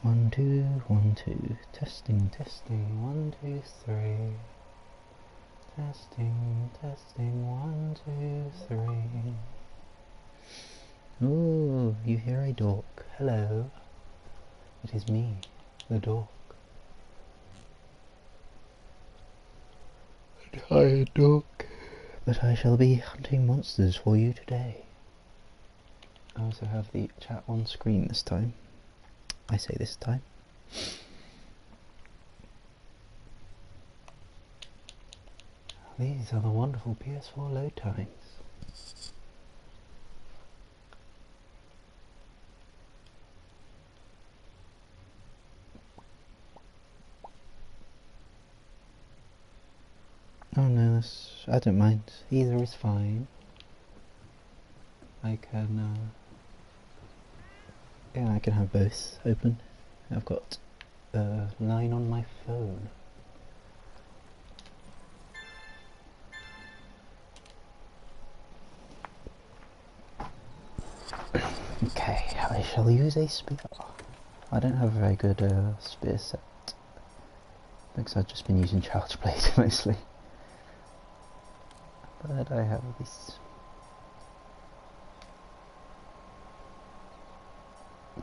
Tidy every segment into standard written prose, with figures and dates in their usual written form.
One, two, 1, 2, testing, testing, 1, 2, 3. Testing, testing, 1, 2, 3. Ooh, you hear a dog. Hello. It is me, the dog. A tired dog. But I shall be hunting monsters for you today. I also have the chat on screen this time. I say this time. These are the wonderful PS4 load times. Oh no, I don't mind. Either is fine. I can, yeah, I can have both open. I've got Line on my phone. Okay, I shall use a spear. I don't have a very good spear set because I've just been using charge blades mostly. But I have this.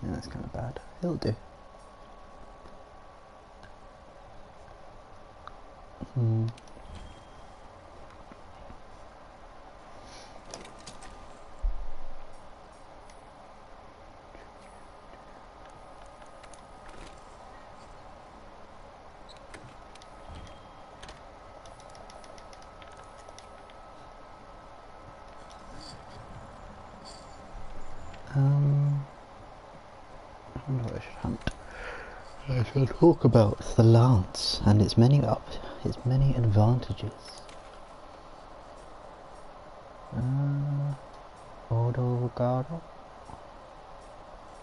Yeah, that's kind of bad. It'll do. I shall talk about the lance and its many advantages. Odolgaro?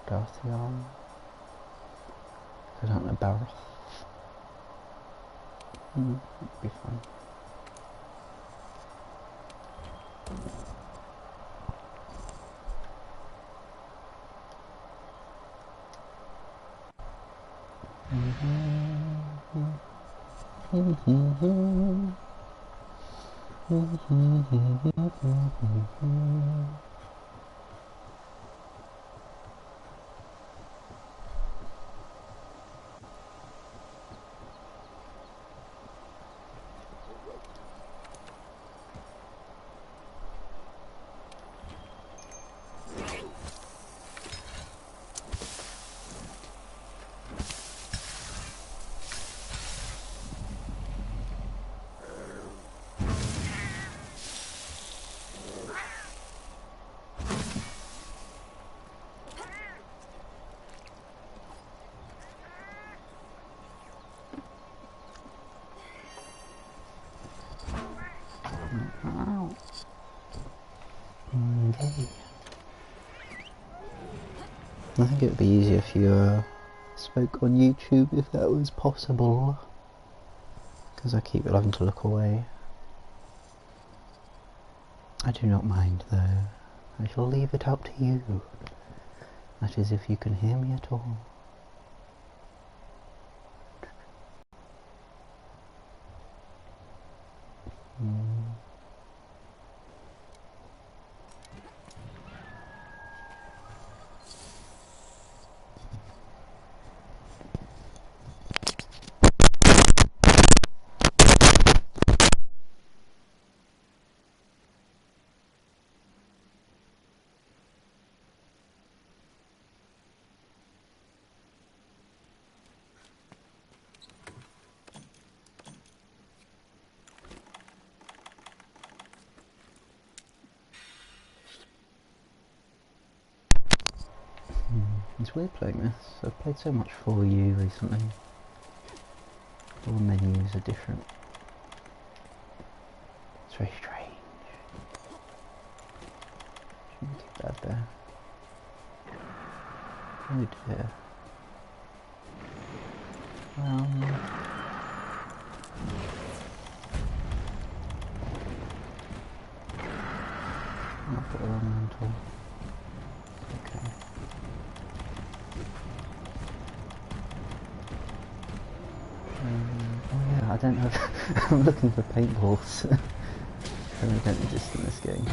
Darthion? I don't know, Baroth. It'd be fun. I think it would be easier if you spoke on YouTube if that was possible, because I keep having to look away. I do not mind though, I shall leave it up to you. That is, if you can hear me at all. It's weird playing this. I've played so much 4U recently. All the menus are different. It's very strange. Shouldn't be too bad there. Oh dear. I've got a wrong mental. Okay. Oh yeah, I don't have... I'm looking for paintballs. They don't exist in this game.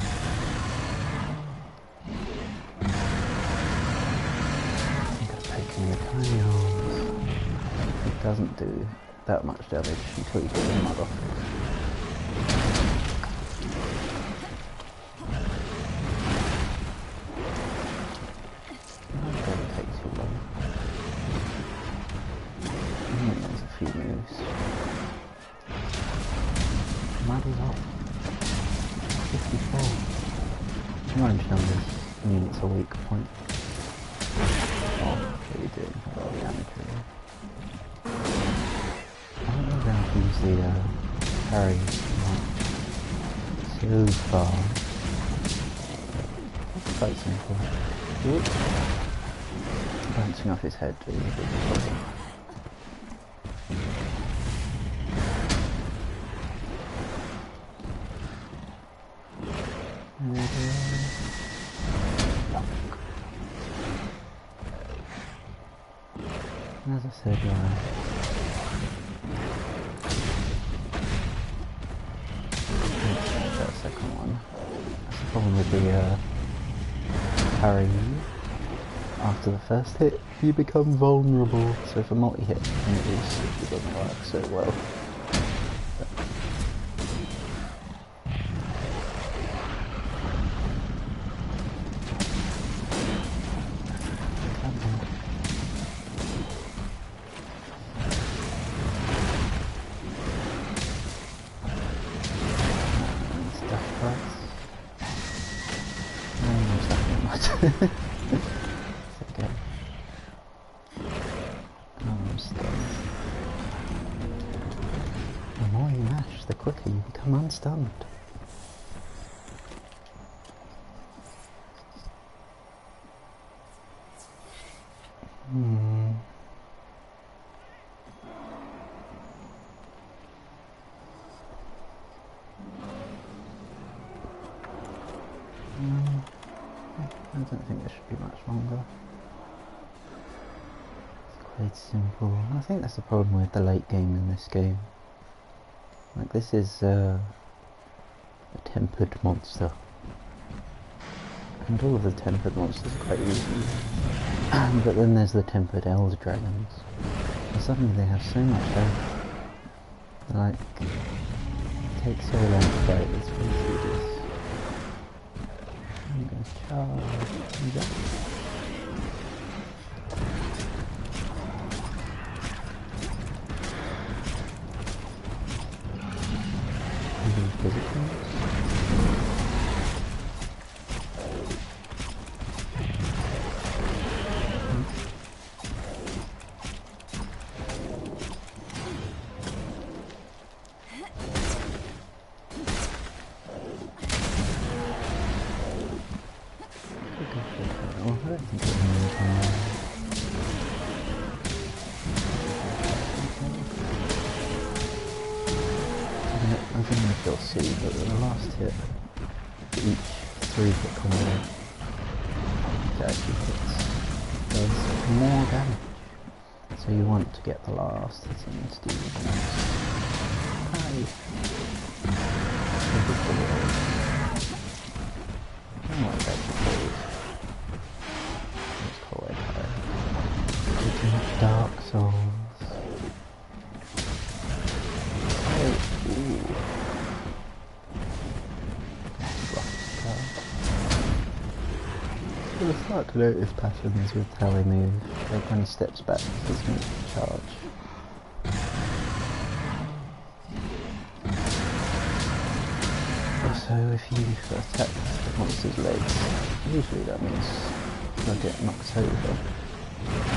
I think I've taken the tiny arms. It doesn't do that much damage until you get the mud off it. Large numbers mean it's a weak point. Oh, what are you doing? A lot of damage really. I don't know how to use the parry so far. It's quite simple. Whoops. Bouncing off his head doing a bit of trouble. As I said, that second one. That's the problem with the parry. After the first hit, you become vulnerable. So if a multi-hit it doesn't work so well. It's okay. I'm The more you mash, the quicker you become unstunned. I don't think this should be much longer. It's quite simple. I think that's the problem with the late game in this game. Like, this is a tempered monster. And all of the tempered monsters are quite easy. But then there's the tempered elder dragons. And suddenly they have so much health. Like, it takes so long to fight, it's really tedious. I'm going to charge. There you go. I don't know if you'll see, but the last hit, each 3-hit combo, it actually does more damage. So you want to get the last hit in to do the most. I don't know what it's actually called. It's called Dark Souls. You'll start to notice patterns with how they move. Like when he steps back, he's going to charge. Also, if you attack the monster's legs, usually that means they'll get knocked over.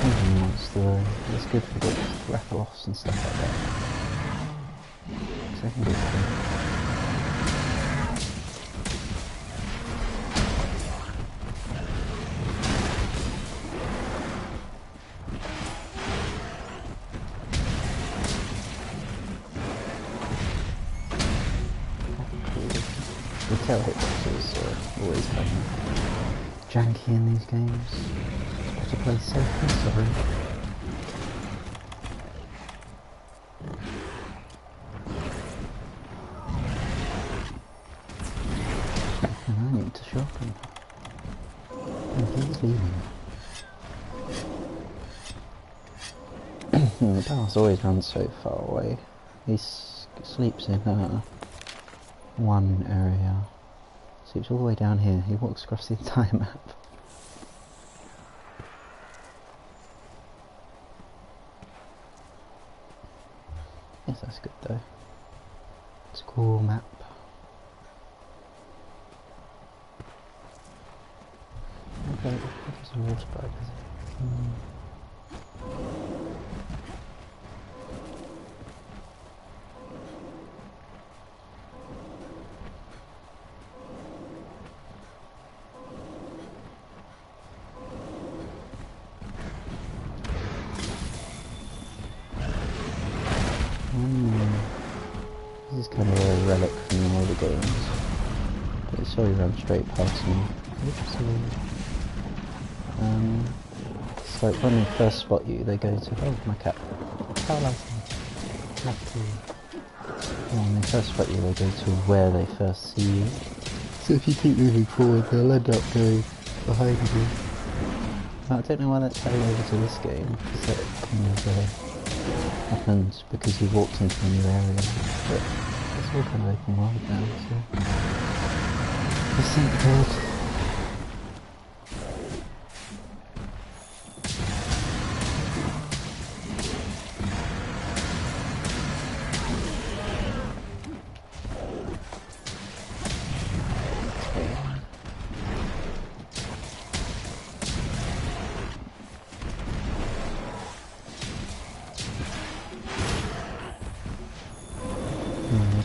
Even monster is good for getting Rathalos and stuff like that. So they can do that. The tail hitboxes are always kind of janky in these games. It's better to play safely, sorry. And I need to sharpen. And he's leaving. The boss always runs so far away. He sleeps in one area. Sleeps all the way down here. He walks across the entire map. Yes, that's good though. It's a cool map. Okay, there's a water bug, is it? This is kind of a relic from the older games. I saw you run straight past me. It's like when they first spot you, they go to, oh, my cat. When they first spot you, they go to where they first see you. So if you keep moving forward, they'll end up going behind you. I don't know why that's carried over to this game, because that kind of happens because you walked into a new area, but it's all kind of open world now, so this ain't good.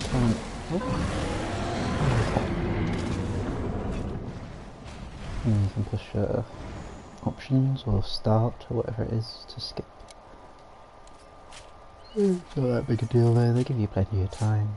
You can push options or start or whatever it is to skip. It's not that big a deal though, they give you plenty of time.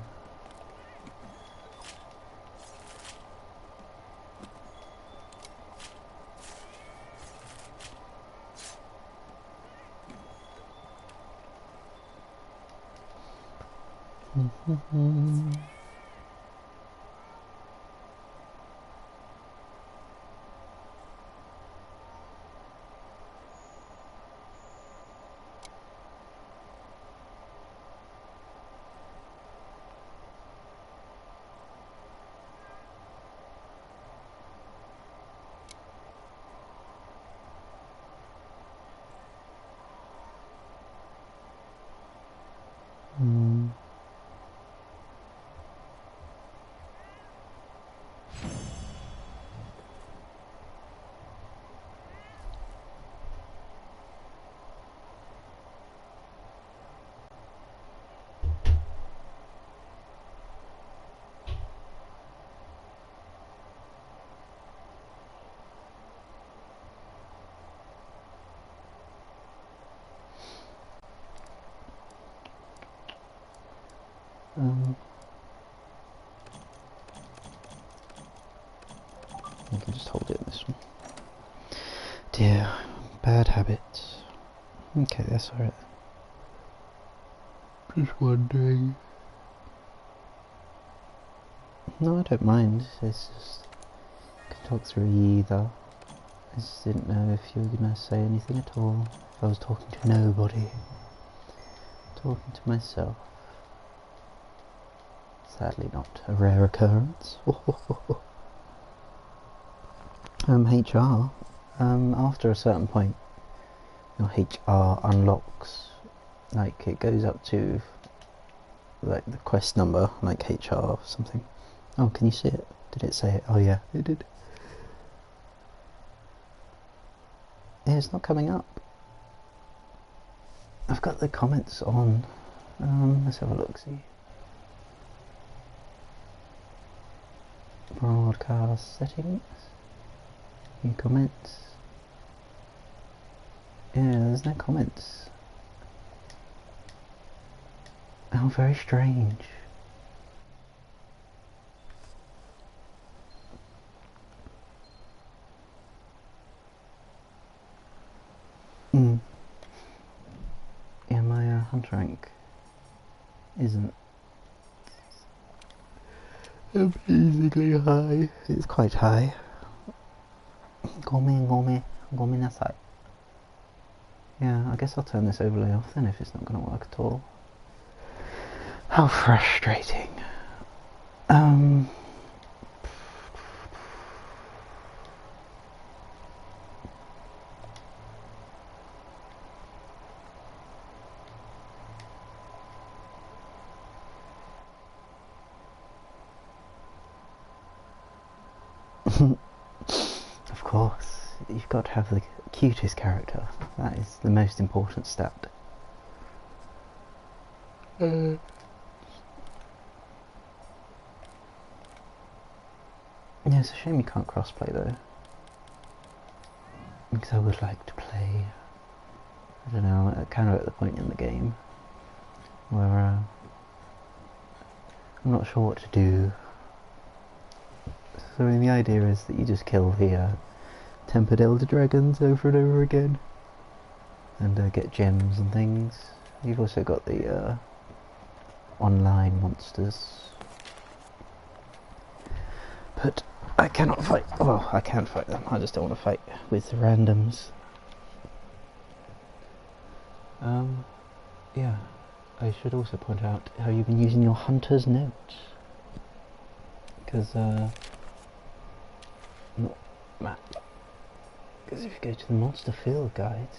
You can just hold it in this one. Dear, bad habits. Okay, that's alright. Just wondering. No, I don't mind. It's just I can talk through either. I just didn't know if you were gonna say anything at all. If I was talking to nobody. Talking to myself. Sadly not a rare occurrence. HR. After a certain point, your HR unlocks. Like it goes up to like the quest number, like HR or something. Oh, can you see it? Did it say it? Oh yeah, it did. Yeah, it's not coming up. I've got the comments on. Let's have a look, see. Broadcast settings. New comments. Yeah, there's no comments. How very strange. Yeah, my hunter rank isn't amazingly high. It's quite high. Gomi nasai. Yeah, I guess I'll turn this overlay off then if it's not going to work at all. How frustrating. Of course, you've got to have the cutest character. That is the most important stat. Yeah, it's a shame you can't crossplay though. Because I would like to play. I don't know, kind of at the point in the game where I'm not sure what to do. So the idea is that you just kill the tempered elder dragons over and over again and get gems and things. You've also got the online monsters, but I cannot fight. Well, I can fight them. I just don't want to fight with the randoms. Yeah, I should also point out how you've been using your hunter's notes, because not map. Because if you go to the monster field guide,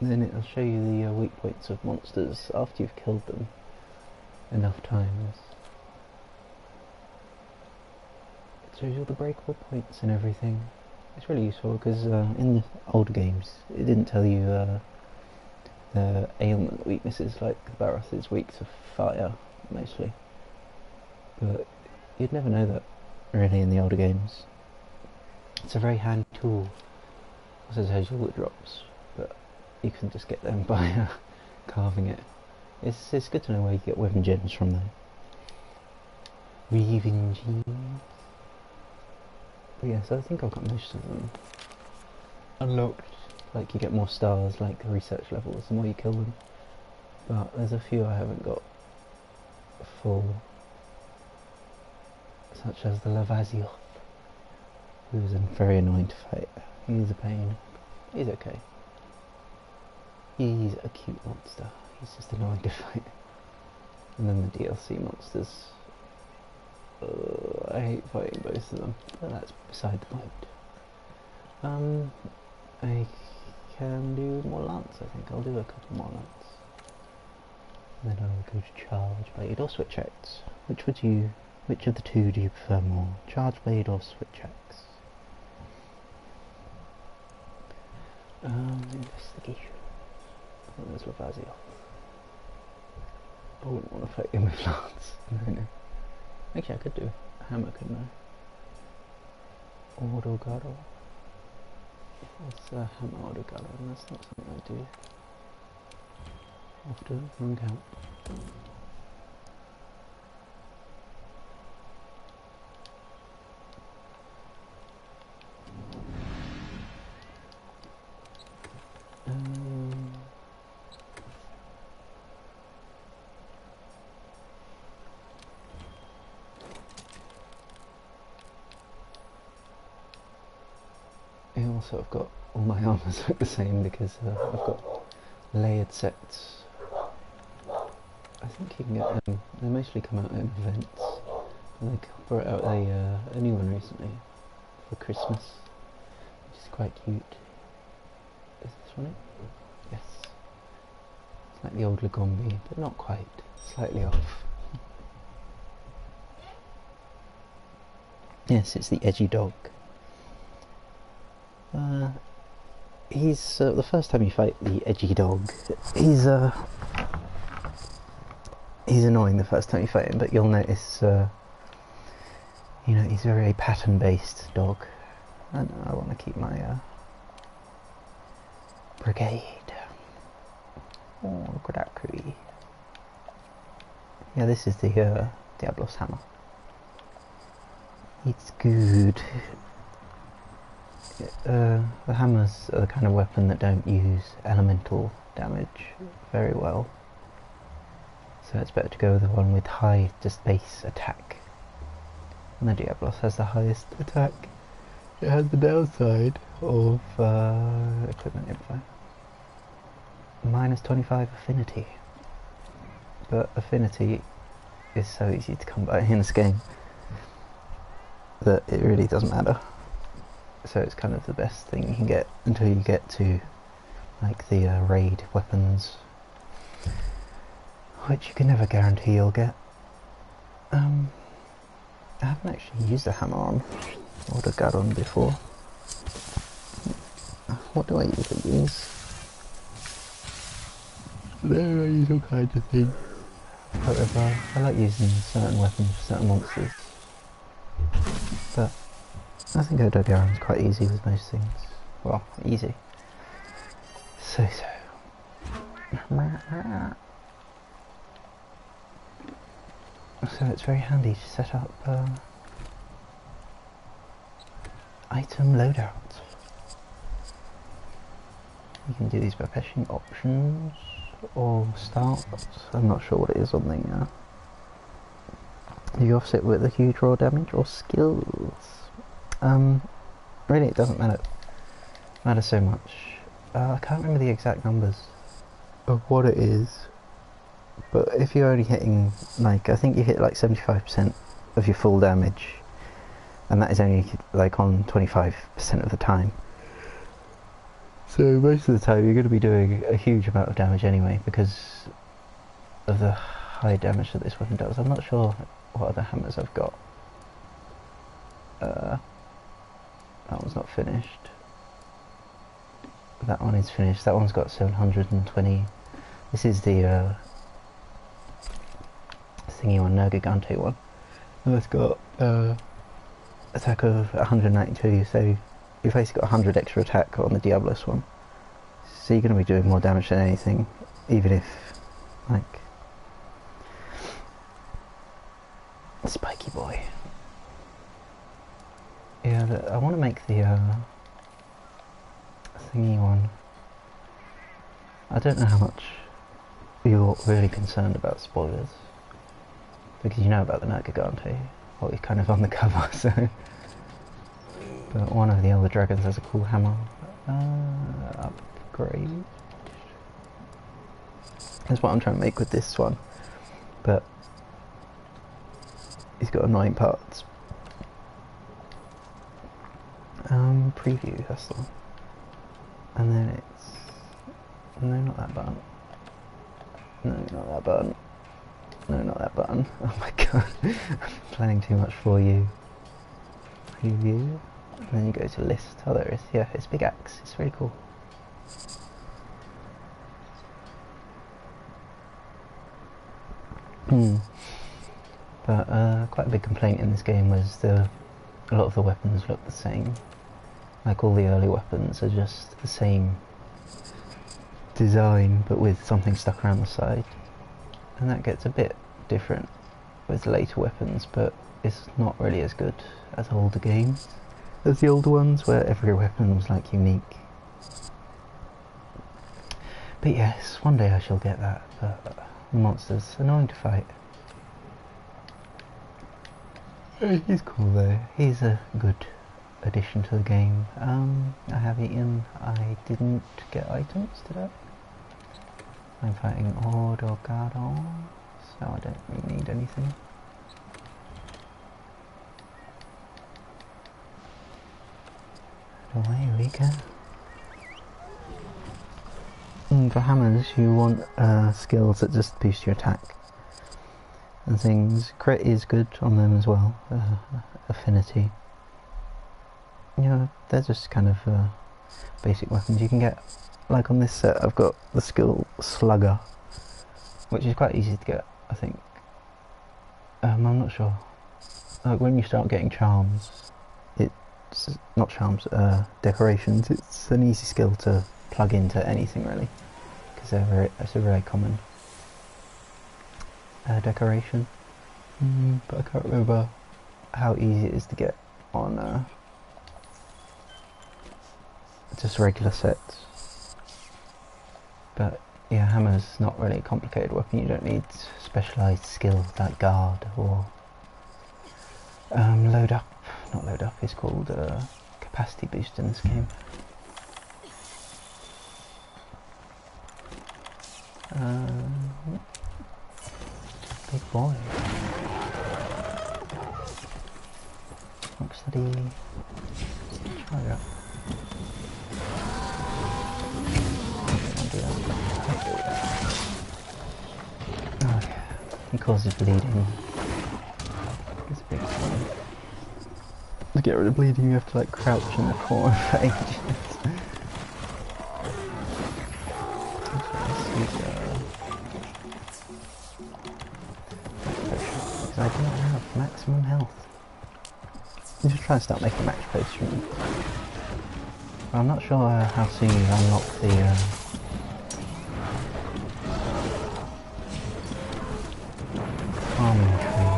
then it'll show you the weak points of monsters after you've killed them enough times. It shows you all the breakable points and everything. It's really useful because in the older games it didn't tell you the ailment weaknesses, like Varroth is weak to fire mostly. but you'd never know that really in the older games. It's a very handy tool. Also tells you all the drops, but you can just get them by carving it. It's good to know where you get weapon gems from though. Weaving gems. But yeah, so I think I've got most of them unlocked. Like you get more stars, like research levels, the more you kill them. But there's a few I haven't got full, such as the Lavazioth, who's very annoying to fight. He's a pain. He's okay. He's a cute monster. He's just annoying to fight. And then the DLC monsters. I hate fighting both of them, but that's beside the point. I can do more lance, I think. I'll do a couple more lance. And then I'll go to charge blade or switch axe. Which of the two do you prefer more? Charge blade or switch axe? Investigation. Oh, there's Lavazio. I wouldn't want to fight him with lance. No. Actually, I could do a hammer, couldn't I? Autogaro. What's a hammer autogaro? And that's not something I do often. Wrong count. Also, I've got all my armors look the same because I've got layered sets. I think you can get them. They mostly come out in events. And they brought out a new one recently for Christmas, which is quite cute. Is this one it? Yes. It's like the old Lagombi, but not quite. Slightly off. Yes, it's the edgy dog. He's the first time you fight the edgy dog, he's annoying the first time you fight him, but you'll notice you know, he's very pattern based dog, and I want to keep my brigade. Oh, look at that tree. Yeah, this is the Diablos hammer. It's good. The hammers are the kind of weapon that don't use elemental damage very well, so it's better to go with the one with high just base attack. And the Diablos has the highest attack. It has the downside of equipment info. Minus 25 affinity, but affinity is so easy to come by in this game that it really doesn't matter. So it's kind of the best thing you can get until you get to like the raid weapons, which you can never guarantee you'll get. I haven't actually used a hammer on or the Garon before. What do I usually use? There I use all kinds of things. However, I like using certain weapons for certain monsters. But I think Odogaron's quite easy with most things. Well, easy. So. So it's very handy to set up item loadout. You can do these by pressing options or start. I'm not sure what it is on the you offset with the huge raw damage or skills. Really, it doesn't matter so much. I can't remember the exact numbers of what it is, but if you're only hitting, like, I think you hit like 75% of your full damage, and that is only like on 25% of the time. So most of the time you're going to be doing a huge amount of damage anyway because of the high damage that this weapon does. I'm not sure what other hammers I've got. That one's not finished. That one is finished. That one's got 720. This is the thingy one, Nergigante one. And it's got attack of 192, so you've basically got 100 extra attack on the Diablos one. So you're going to be doing more damage than anything, even if, like, Spiky boy. Yeah, I want to make the thingy one. I don't know how much you're really concerned about spoilers, because you know about the Nergigante, or you're kind of on the cover, so. But one of the other dragons has a cool hammer. Upgrade. That's what I'm trying to make with this one, but he's got annoying parts. Preview, that's the one. And then it's... no, not that button. No, not that button. No, not that button. Oh my god. I'm planning too much for you. Preview. And then you go to list. Oh, there it is. Yeah, it's Big Axe. It's really cool. But quite a big complaint in this game was a lot of the weapons look the same. Like all the early weapons are just the same design, but with something stuck around the side. And that gets a bit different with later weapons, but it's not really as good as older games as the older ones, where every weapon was like unique. But yes, one day I shall get that, but the monster's annoying to fight. He's cool though, he's a good addition to the game. I have eaten, I didn't get items today. I'm fighting Ordogado, so I don't really need anything. Away we go. For hammers you want skills that just boost your attack and things. Crit is good on them as well, affinity. You know, they're just kind of basic weapons you can get. Like on this set I've got the skill Slugger, which is quite easy to get, I think. I'm not sure. Like when you start getting charms, it's not charms, decorations, it's an easy skill to plug into anything really, because it's a very common decoration. But I can't remember how easy it is to get on just regular sets. But yeah, hammer's not really a complicated weapon. You don't need specialised skill like guard or load up. Not load up, it's called capacity boost in this game. Big boy. Rocksteady. Try that. Oh yeah, he causes bleeding. It's a big one. To get rid of bleeding you have to like crouch in the corner for ages. Because I don't have maximum health. I'm just trying to start making match potions. I'm not sure how soon you unlock the farming tree.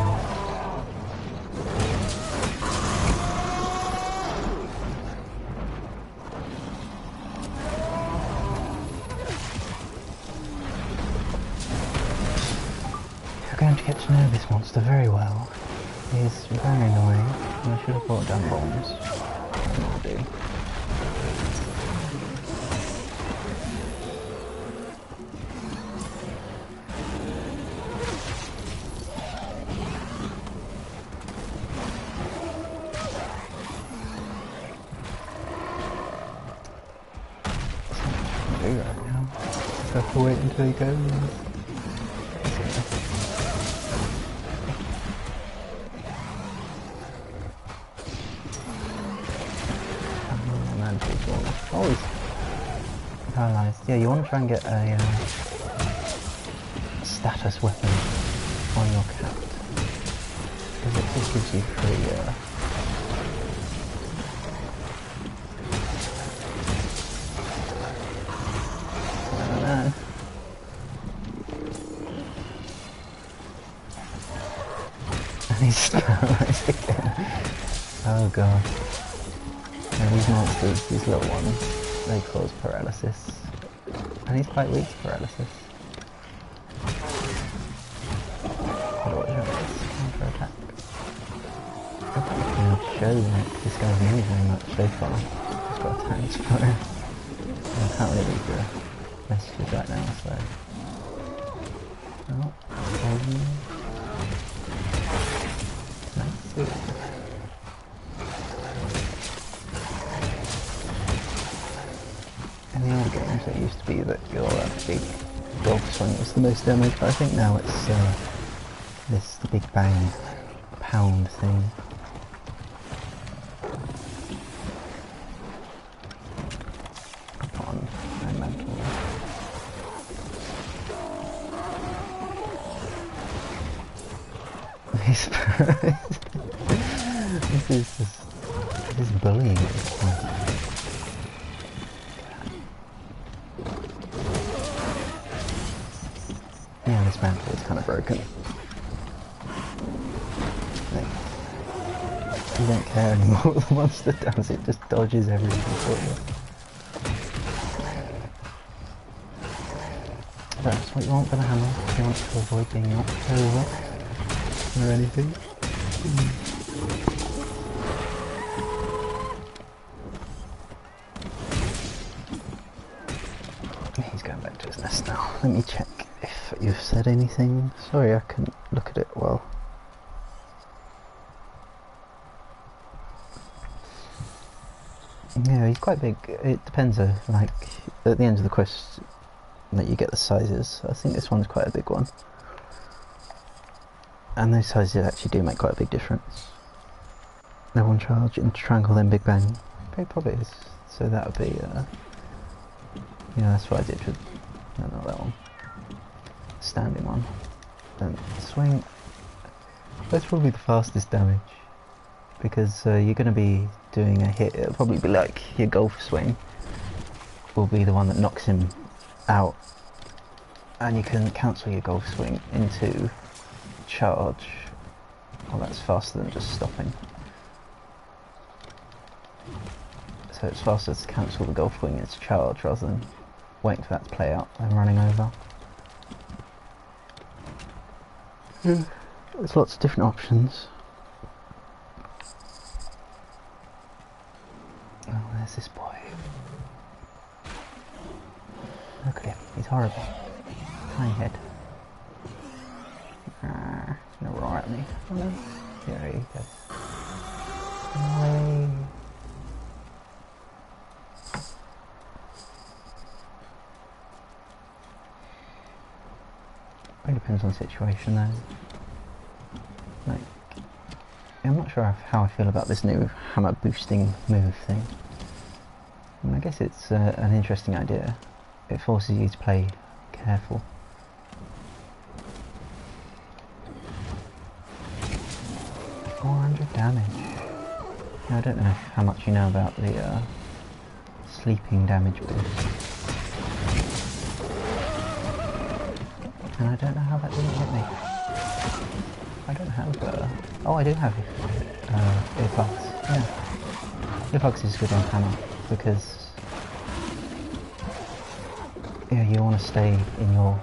You're going to get to know this monster very well. He's very annoying, and I should have brought down bombs. I do. Right now. Just have to wait until he goes. Oh, he's paralysed. Yeah, you want to try and get a status weapon on your cat. Because it just gives you free, I don't know. And he's paralyzed again. Oh god. And these monsters, these little ones, they cause paralysis. And he's quite weak to paralysis. Counter attack. I don't think I can show that this guy's moved very much so far. He's got attacks for it. I can't really read the messages right now, so. Oh, let's see. In the old games, it used to be that your big golf swing was the most damage, but I think now it's the big bang pound thing. Come on, I'm mental. This is bullying at this point. Yeah, this mantle is kind of broken. You don't care anymore what the monster does, it just dodges everything for you. That's what you want for the hammer, you want to avoid being knocked over or anything. He's going back to his nest now. Let me check if you've said anything. Sorry, I couldn't look at it well. Yeah, he's quite big. It depends, like, at the end of the quest that you get the sizes. I think this one's quite a big one. And those sizes actually do make quite a big difference. Level 1 charge, into triangle, then big bang. It probably is. So that would be, yeah, that's what I did with, no, not that one. Standing one. Then swing. That's probably the fastest damage. Because you're going to be doing a hit, it'll probably be like your golf swing will be the one that knocks him out, and you can cancel your golf swing into charge. Well, that's faster than just stopping. So it's faster to cancel the golf swing into charge rather than waiting for that to play out and running over. Yeah. There's lots of different options. Oh, there's this boy. Look at him, he's horrible. Tiny head. He's gonna roar at me. Oh no. There he goes. Away. It depends on the situation though. Like, I'm not sure how I feel about this new hammer boosting move thing. I mean, I guess it's an interesting idea. It forces you to play careful. .400 damage. Now, I don't know how much you know about the sleeping damage boost. And I don't know how that didn't hit me. I don't have oh, I do have earplugs. Yeah. Earplugs is good on hammer because yeah, you want to stay in your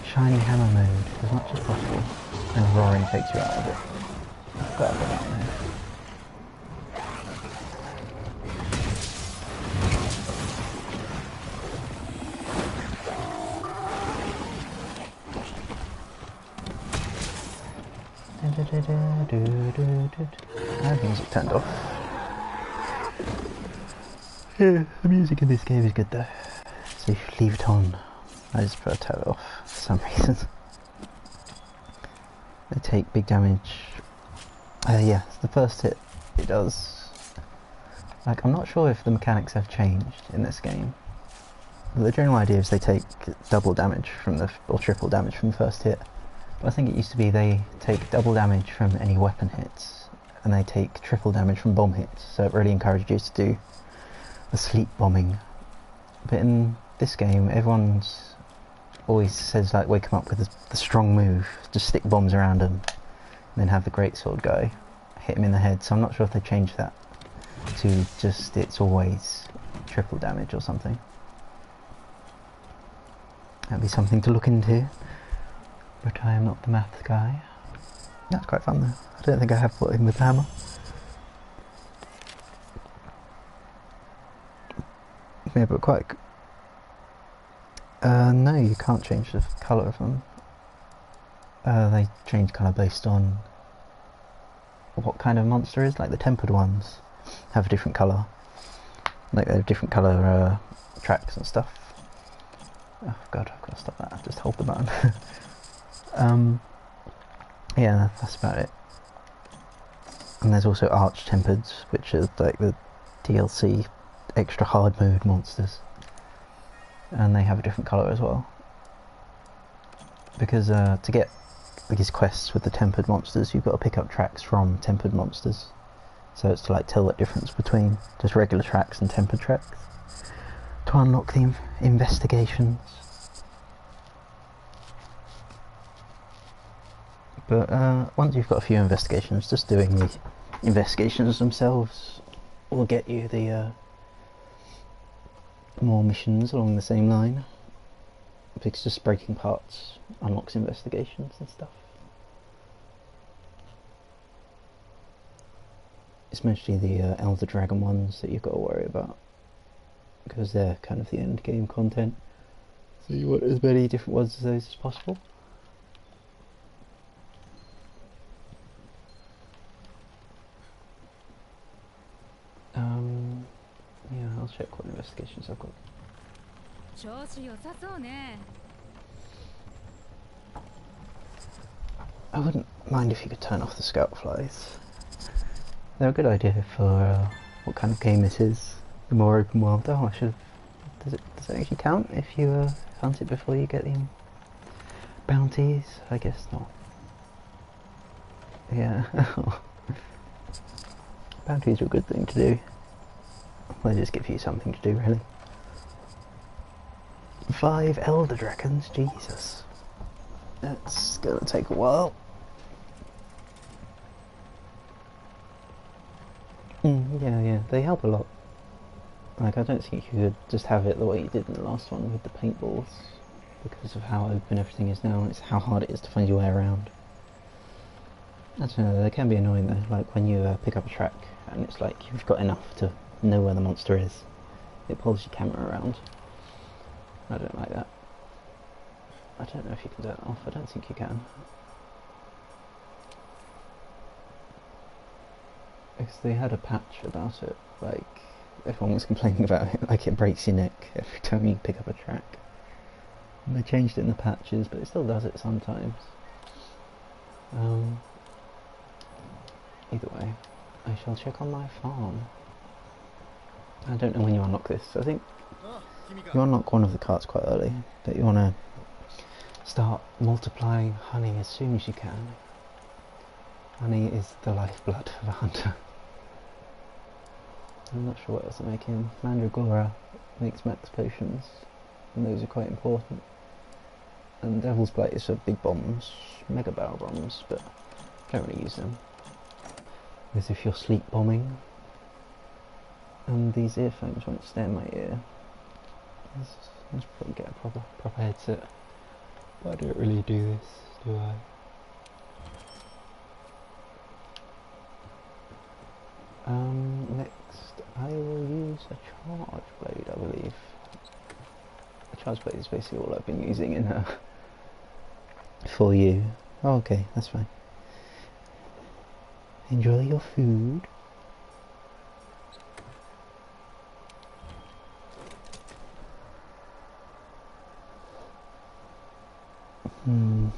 shiny hammer mode as much as possible, and roaring takes you out of it. I've got to put that there. I have music turned off. Yeah, the music in this game is good though. So if you leave it on, I just prefer to turn it off for some reason. They take big damage. Yeah, the first hit it does. Like, I'm not sure if the mechanics have changed in this game. But the general idea is they take double damage from the, or triple damage from the first hit. I think it used to be they take double damage from any weapon hits, and they take triple damage from bomb hits, so it really encouraged you to do the sleep bombing. But in this game, everyone's always says like wake them up with the strong move, just stick bombs around them, and then have the greatsword guy hit him in the head. So I'm not sure if they changed that to just it's always triple damage or something. That'd be something to look into, but I am not the maths guy. That's quite fun though. I don't think I have put in with the hammer. Yeah, but quite... no, you can't change the colour of them. They change colour based on what kind of monster is. Like the tempered ones have a different colour. Like they have different colour tracks and stuff. Oh god, I've got to stop that. Just hold the button. Yeah, that's about it. And there's also arch tempereds, which are like the DLC extra hard mode monsters, and they have a different colour as well. Because to get these quests with the tempered monsters, you've got to pick up tracks from tempered monsters. So it's to like tell the difference between just regular tracks and tempered tracks to unlock the investigations. But once you've got a few investigations, just doing the investigations themselves will get you the more missions along the same line. Because just breaking parts unlocks investigations and stuff. It's mostly the Elder Dragon ones that you've got to worry about, because they're kind of the end game content. So you want as many different ones as those as possible. Yeah, I'll check what investigations I've got. I wouldn't mind if you could turn off the scout flies. They're a good idea for what kind of game this is. The more open world. Oh, I should have... Does it actually count if you hunt it before you get the bounties? I guess not. Yeah. Bounties are a good thing to do. They just give you something to do, really. 5 Elder Dragons? Jesus. That's gonna take a while. Yeah, they help a lot. Like, I don't think you could just have it the way you did in the last one with the paintballs, because of how open everything is now, and it's how hard it is to find your way around. I don't know, they can be annoying though, like when you pick up a track, and it's like you've got enough to know where the monster is. It pulls your camera around. I don't like that. I don't know if you can turn it off, I don't think you can. Because they had a patch about it, like, everyone was complaining about it, like it breaks your neck every time you pick up a track. And they changed it in the patches, but it still does it sometimes. Either way, I shall check on my farm. I don't know when you unlock this. I think you unlock one of the carts quite early, but you want to start multiplying honey as soon as you can. Honey is the lifeblood of a hunter. I'm not sure what else they're making. Mandragora makes max potions, and those are quite important. And Devil's Blades are big bombs, mega barrel bombs, but I don't really use them. As if you're sleep bombing. And these earphones won't stay in my ear. Let's probably get a proper headset. But I don't really do this, do I? Next I will use a charge blade, I believe. A charge blade is basically all I've been using in for you. Oh, okay, that's fine. Enjoy your food. Can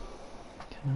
I...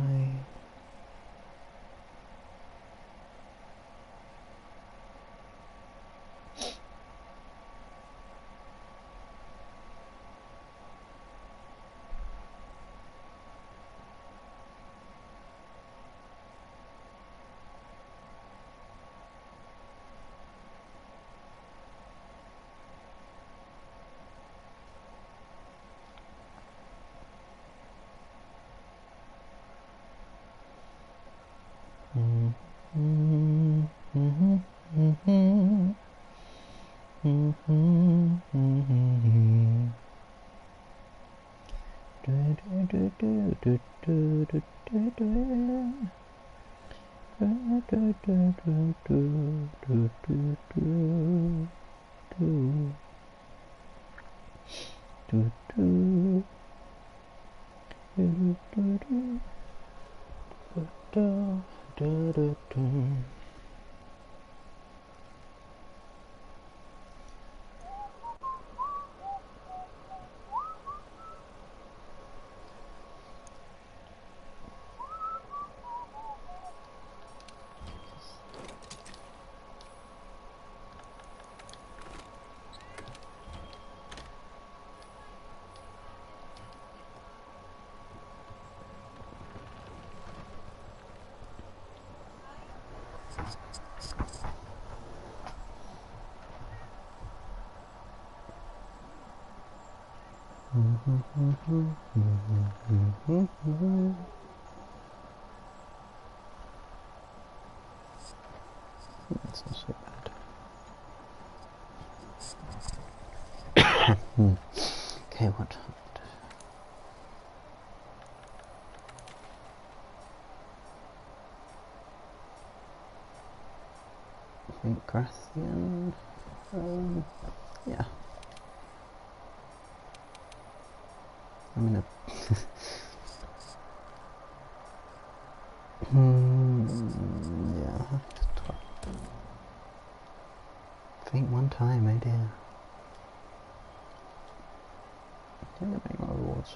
That's not so bad. Okay, what? I think Grathian. Yeah. I'm in a. Yeah, I'll have to try. I think one time I did. I think I make my rewards. So.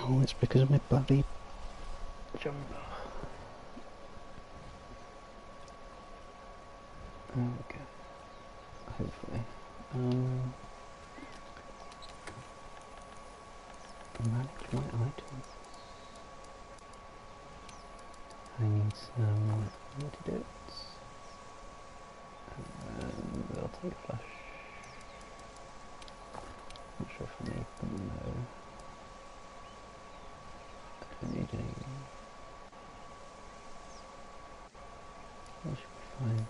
Oh, it's because of my bloody jumper. Okay. Hopefully. Manage my items. I need some antidotes. And I'll take a flash. Not sure if I need them, no. I don't need any. That should be fine.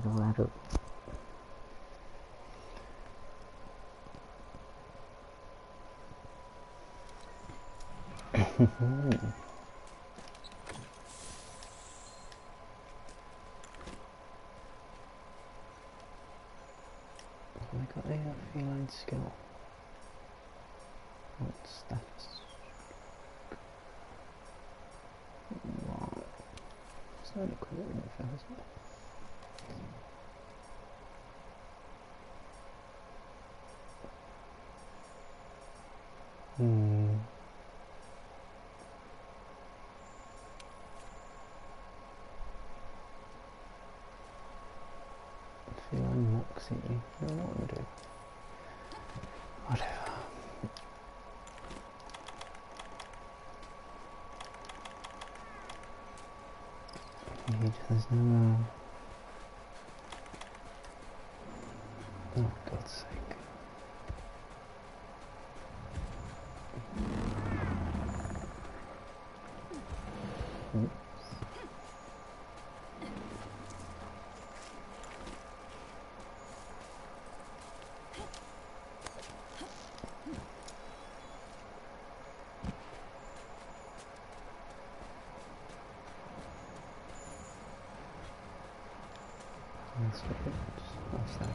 Ladder. Have I got a feline skill? What stats? What? It's not equivalent if it hasn't. Feline Moxie. I don't know what I'm doing. Whatever. There's no... Oh, God's sake. Oops. What's that?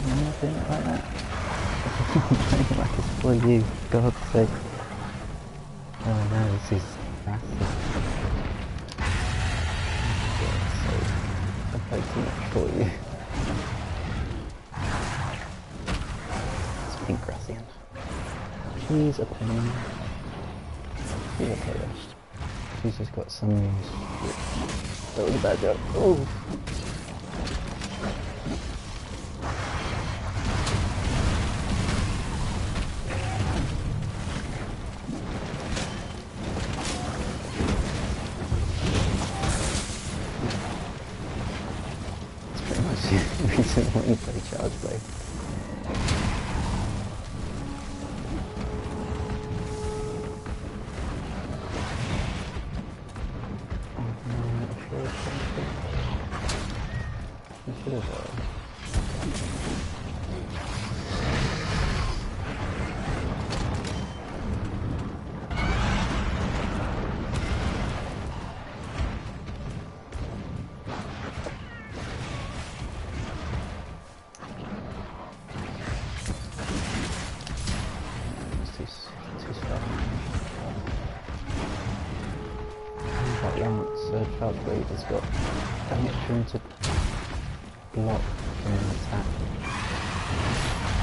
Nothing like that. Like it's for you, God's sake. Oh no, this is massive. God's sake. I played too much for you. It's pink Gracian. She's a pain. She's a playlist. She's just got some moves. That was a bad joke. Oh! Reason why you play Child's Play. Oh no, I'm not sure if something. You should have Child's Blade has got damage room to block from an attack,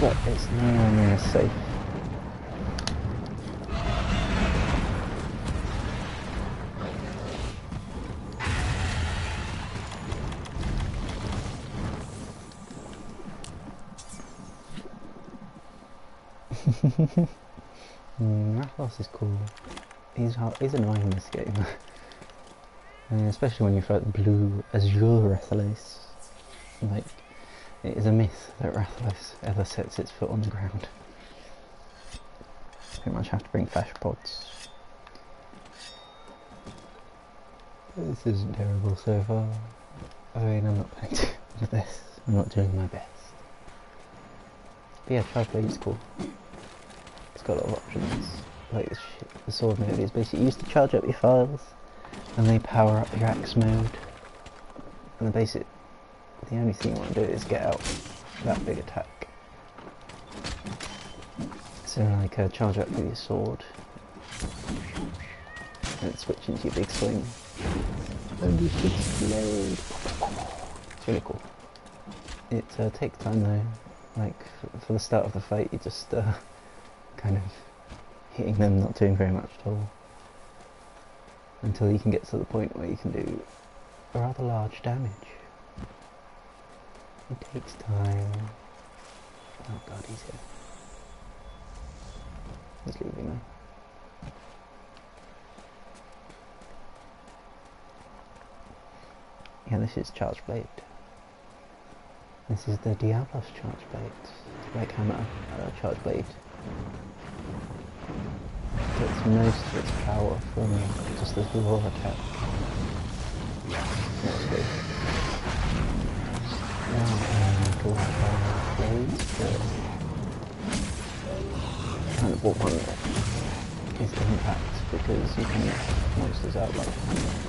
but it's nowhere near safe. Rathalos is cool. He's annoying in this game. Especially when you fight the blue Azure Rathalos. Like, it is a myth that Rathalos ever sets its foot on the ground. Pretty much have to bring flash pods. This isn't terrible so far. I mean, I'm not playing the best. I'm not doing my best. But yeah, Charge Blade is cool. It's got a lot of options. Like the sword mode is basically used to charge up your files, and they power up your axe mode. And the only thing you want to do is get out that big attack. So like charge up with your sword, and switch into your big swing. And you should explode. It's really cool. It takes time though. Like for the start of the fight, you just kind of hitting them, not doing very much at all, until you can get to the point where you can do a rather large damage. It takes time. Oh god, he's here. He's leaving me. Yeah, this is Charge Blade. This is the Diablos Charge Blade. Like hammer, Charge Blade. Gets most of its power from just this raw attack. That's good. Now, cool Charge Blade, but kind of what one is the impact, because you can knock monsters out like hammer.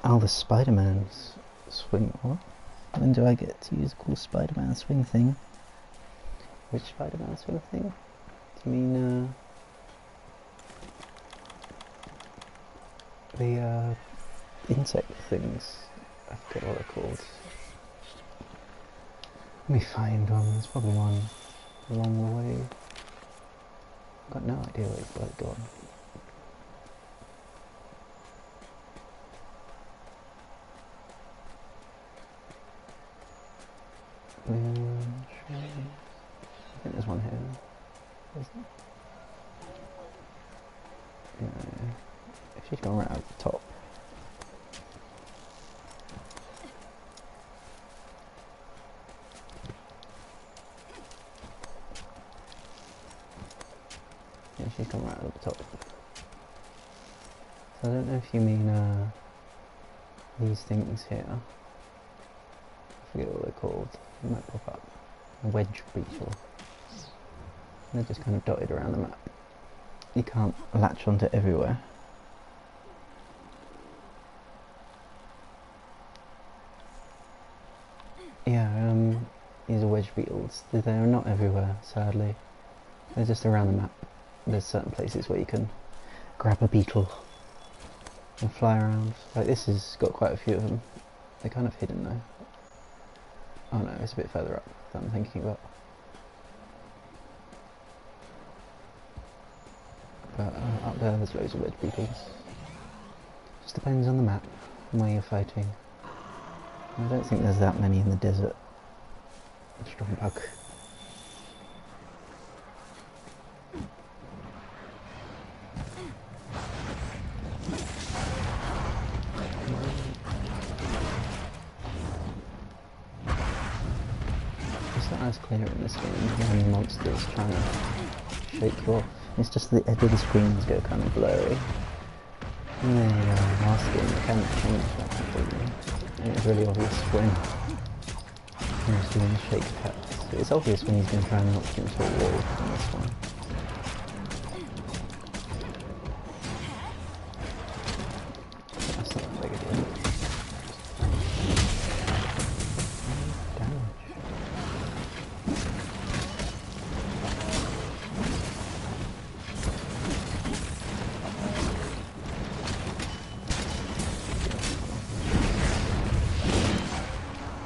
Oh, the Spider-Man's swing. What? When do I get to use a cool Spider-Man swing thing? Which Spider-Man swing thing? Do you mean, the, insect things? I forget what they're called. Let me find one. There's probably one along the way. I've got no idea where it's gone. I think there's one here. Is there? No. If she's gone right out the top. Yeah, she's gone right at the top. So I don't know if you mean these things here. I forget what they're called. They might pop up. A wedge beetle. They're just kind of dotted around the map. You can't latch onto everywhere. Yeah, these are wedge beetles. They are not everywhere, sadly. They're just around the map. There's certain places where you can grab a beetle and fly around. Like this has got quite a few of them. They're kind of hidden though. Oh no, it's a bit further up than I'm thinking about. But up there there's loads of wedge beetles. Just depends on the map and where you're fighting. I don't think there's that many in the desert. Strong bug. It's not as clear in this game when monsters trying to shake you off. It's just the edge of the screens go kind of blurry. And then last game the camera changed that completely. And it was really obvious when he was doing the shake taps. It's obvious when he's been trying to knock you into a wall in this one. That's not a big deal. Damage.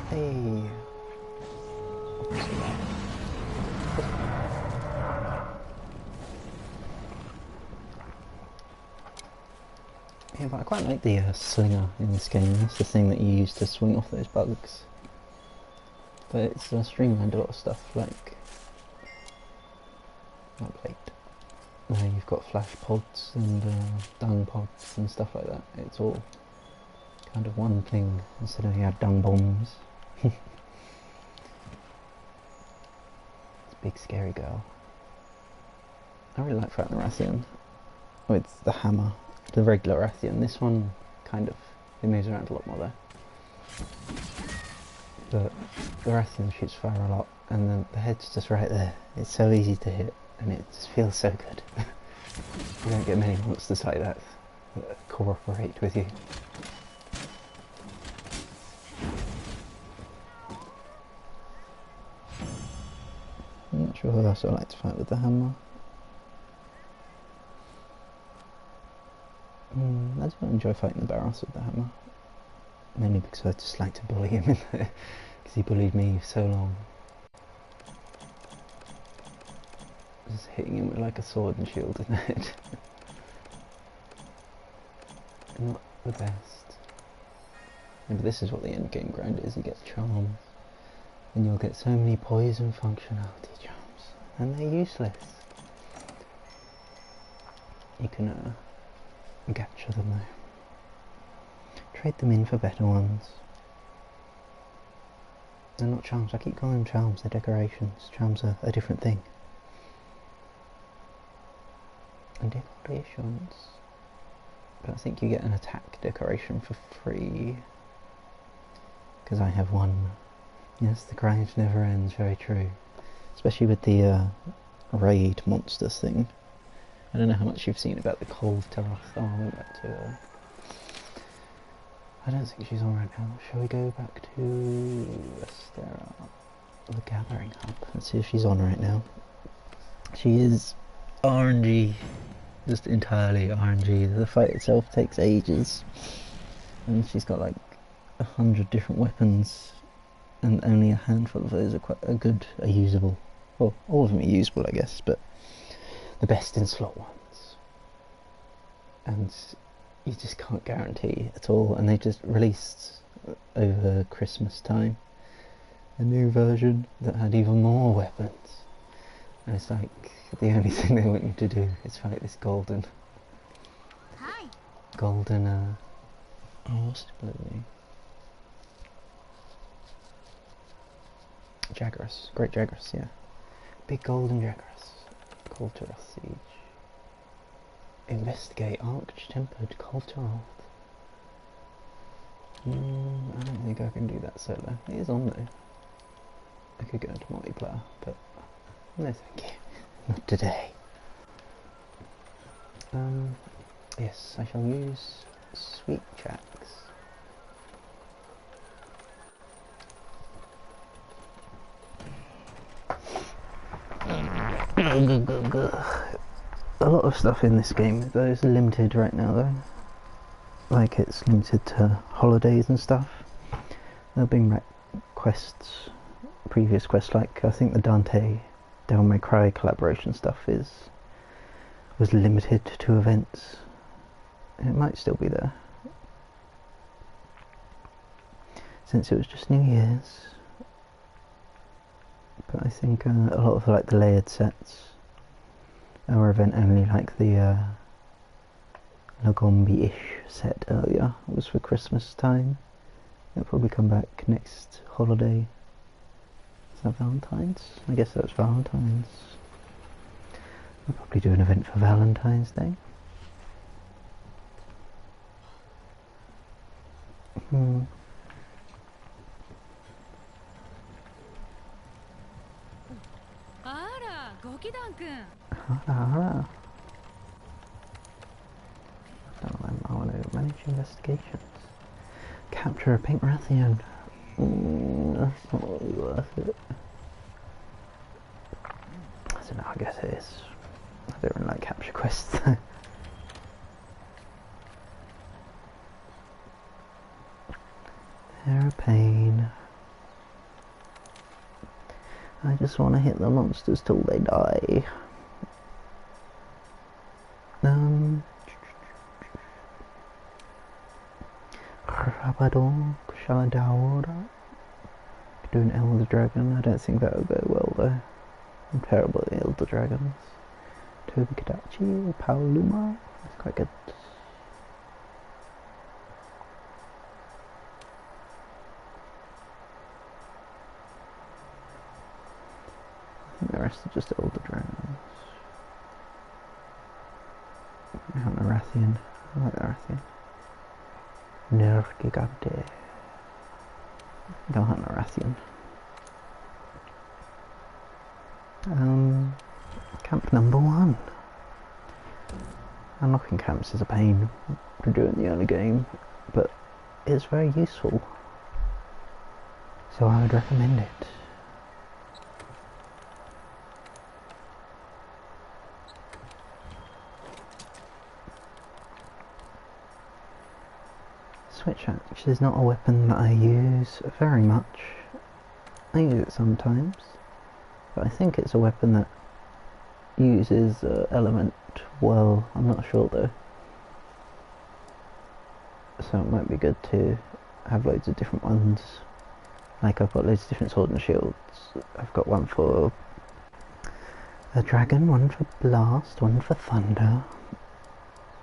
Hey. Yeah, but I quite like the slinger in this game. That's the thing that you use to swing off those bugs. But it's streamlined a lot of stuff, like plate. You've got flash pods and dung pods and stuff like that. It's all kind of one thing instead of you had dung bombs. It's a big scary girl. I really like fighting the Rathian with the hammer. The regular Rathian. This one kind of, it moves around a lot more there. But the Rathian shoots fire a lot, and then the head's just right there. It's so easy to hit, and it just feels so good. You don't get many monsters like that cooperate with you. I'm not sure who else I like to fight with the hammer. I do enjoy fighting the Barrows with the hammer. Mainly because I just like to bully him in there, because he bullied me for so long. Just hitting him with like a sword and shield in the head. Not the best. Yeah, but this is what the end game grind is. You get charms, and you'll get so many poison functionality charms, and they're useless. You can capture them though. Trade them in for better ones. They're not charms, I keep calling them charms, they're decorations. Charms are a different thing. And decorations. But I think you get an attack decoration for free. Because I have one. Yes, the grind never ends, very true. Especially with the raid monsters thing. I don't know how much you've seen about the Cold Terrace. Oh, I went back to I don't think she's on right now. Shall we go back to Estera, the Gathering Hub? Let's see if she's on right now. She is RNG, just entirely RNG. The fight itself takes ages, and she's got like 100 different weapons, and only a handful of those are usable. Well, all of them are usable, I guess, but the best in slot ones. And you just can't guarantee at all, and they just released over Christmas time a new version that had even more weapons, and it's like the only thing they want you to do is fight this golden what's it ability? Jagras, Great Jagras, yeah. Big golden Jagras. Cold Terrace Siege. Investigate Arch-Tempered Kulturov. I don't think I can do that solo. It is on though. I could go into multiplayer, but no thank you. Not today. Yes, I shall use Sweet Jacks. A lot of stuff in this game though is limited right now though. Like it's limited to holidays and stuff. They'll bring back quests, previous quests, like I think the Dante Devil May Cry collaboration stuff was limited to events. It might still be there. Since it was just New Year's. But I think a lot of like the layered sets are event only, like the Lagombi-ish set earlier was for Christmas time. It'll probably come back next holiday. Is that Valentine's? I guess that's Valentine's. We'll probably do an event for Valentine's Day. Hmm. Ah, I want to manage investigations. Capture a pink Rathian. That's not really worth it. I don't know, I guess it is. I don't really like capture quests. They're a pain. I just want to hit the monsters till they die. Rabadon, Shaladawara. Do an Elder Dragon. I don't think that would go well though. I'm terrible at Elder Dragons. Tobi Kadachi, Paoluma. That's quite good. I think the rest are just Elder Dragons. I want a Rathian. I like the Rathian. Nerf Gigante. Go hunt a Rathian. Camp number 1. Unlocking camps is a pain to do in the early game, but it's very useful. So I would recommend it. Switch axe is not a weapon that I use very much. I use it sometimes, but I think it's a weapon that uses element well. I'm not sure though. So it might be good to have loads of different ones. Like I've got loads of different sword and shields. I've got one for a dragon, one for blast, one for thunder.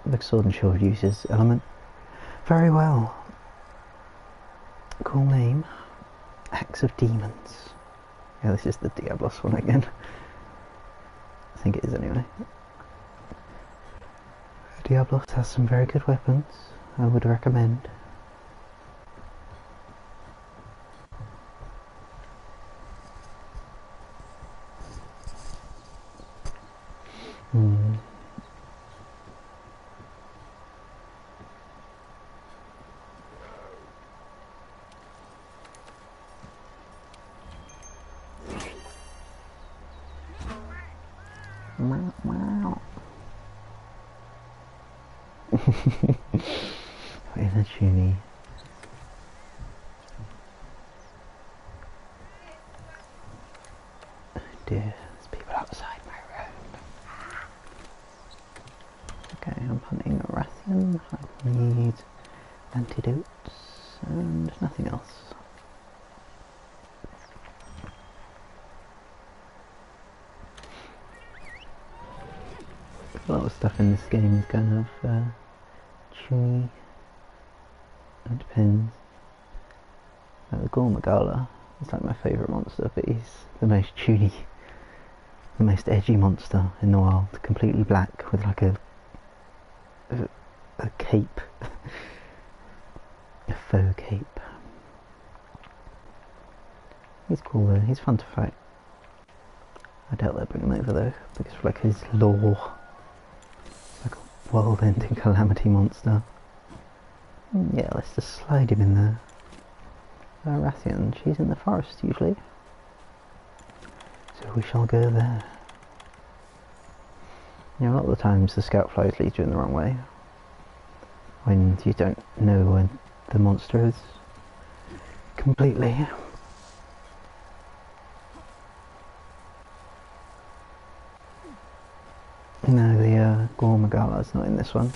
The sword and shield uses element very well. Cool name. Axe of Demons. Yeah, this is the Diablos one again. I think it is anyway. Diablos has some very good weapons. I would recommend. In a tunie. Oh dear, there's people outside my room. Okay, I'm hunting a Rathian. I need antidotes and nothing else. A lot of stuff in this game is kind of tuny. It depends. Like the Gor Magala is like my favourite monster, but he's the most tuny, the most edgy monster in the world. Completely black with like a cape, a faux cape. He's cool though. He's fun to fight. I doubt they'll bring him over though, because of like his lore. Like a world-ending calamity monster. Yeah, let's just slide him in there. Rathian, she's in the forest usually. So we shall go there. You know, a lot of the times the scout flies lead you in the wrong way. When you don't know when the monster is completely. No, the Gor Magala's not in this one.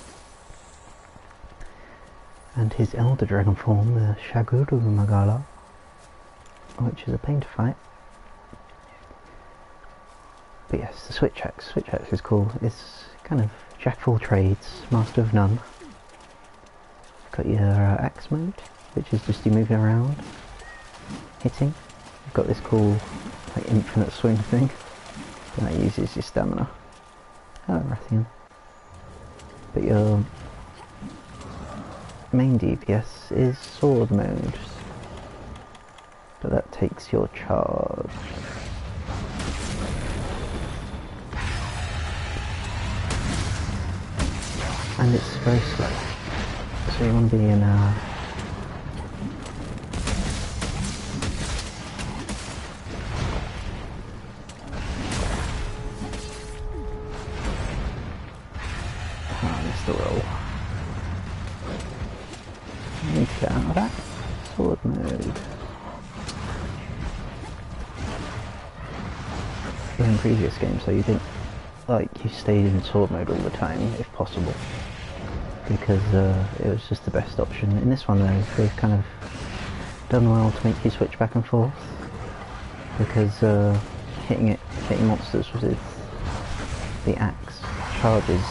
And his Elder Dragon form, the Shaguru Magala, which is a pain to fight. But yes, the Switch Axe. Switch Axe is cool. It's kind of jack of all trades, master of none. Got your axe mode, which is just you moving around, hitting. You've got this cool like infinite swing thing, and that uses your stamina. Hello, Rathian. But your main DPS is sword mode, but that takes your charge. And it's very slow, so you want to be in a... Ah, I missed the roll. I need to get out of that. Sword mode. In previous games, so you didn't, like, you stayed in sword mode all the time, if possible. Because it was just the best option. In this one though, they've kind of done well to make you switch back and forth. Because hitting monsters with the axe charges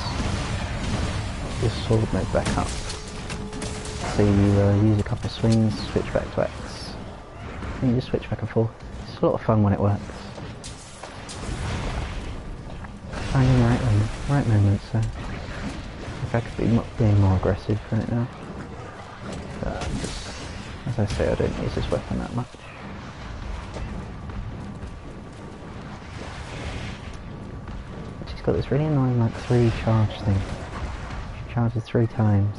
your sword mode back up. So you use a couple of swings, switch back to axe, and you just switch back and forth. It's a lot of fun when it works. Finding the right moments, so if I could be being more aggressive right now. Just, as I say, I don't use this weapon that much. She's got this really annoying like 3 charge thing. She charges 3 times.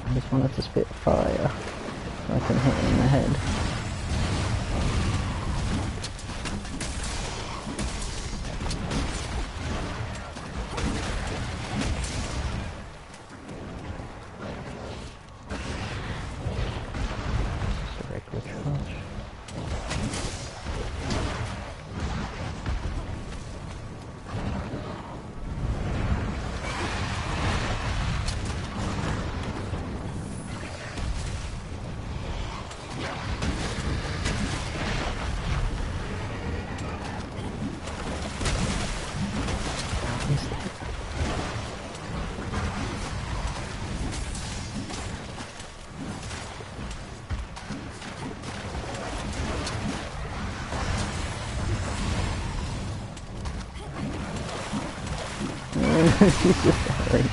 I just wanted to spit fire so I can hit him in the head. Just a regular charge. She's just dying.